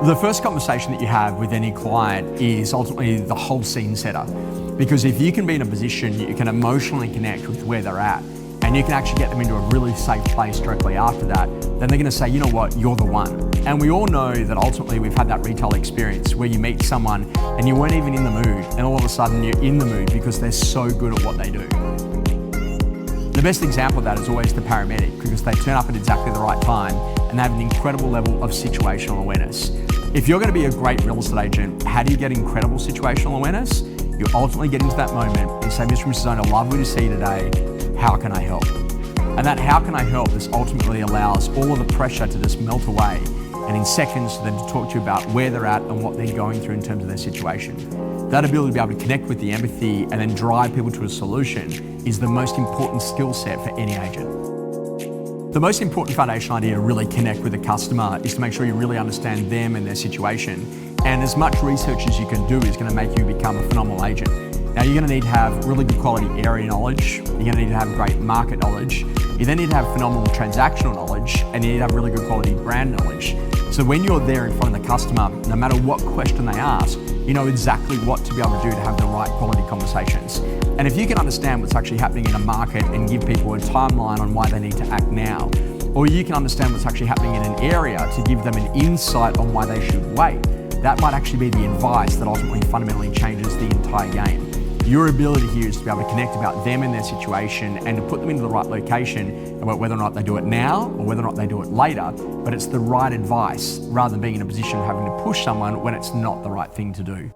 The first conversation that you have with any client is ultimately the whole scene setter. Because if you can be in a position, you can emotionally connect with where they're at, and you can actually get them into a really safe place directly after that, then they're gonna say, you know what, you're the one. And we all know that ultimately we've had that retail experience where you meet someone and you weren't even in the mood, and all of a sudden you're in the mood because they're so good at what they do. The best example of that is always the paramedic, because they turn up at exactly the right time and they have an incredible level of situational awareness. If you're going to be a great real estate agent, how do you get incredible situational awareness? You ultimately get into that moment and say, Mr. and Mrs. Owner, lovely to see you today. How can I help? And that how can I help, this ultimately allows all of the pressure to just melt away, and in seconds for them to talk to you about where they're at and what they're going through in terms of their situation. That ability to be able to connect with the empathy and then drive people to a solution is the most important skill set for any agent. The most important foundational idea to really connect with a customer is to make sure you really understand them and their situation. And as much research as you can do is going to make you become a phenomenal agent. Now, you're going to need to have really good quality area knowledge. You're going to need to have great market knowledge. You then need to have phenomenal transactional knowledge, and you need to have really good quality brand knowledge. So when you're there in front of the customer, no matter what question they ask, you know exactly what to be able to do to have the right quality conversations. And if you can understand what's actually happening in a market and give people a timeline on why they need to act now, or you can understand what's actually happening in an area to give them an insight on why they should wait, that might actually be the advice that ultimately fundamentally changes the entire game. Your ability here is to be able to connect about them and their situation and to put them into the right location about whether or not they do it now or whether or not they do it later, but it's the right advice rather than being in a position of having to push someone when it's not the right thing to do.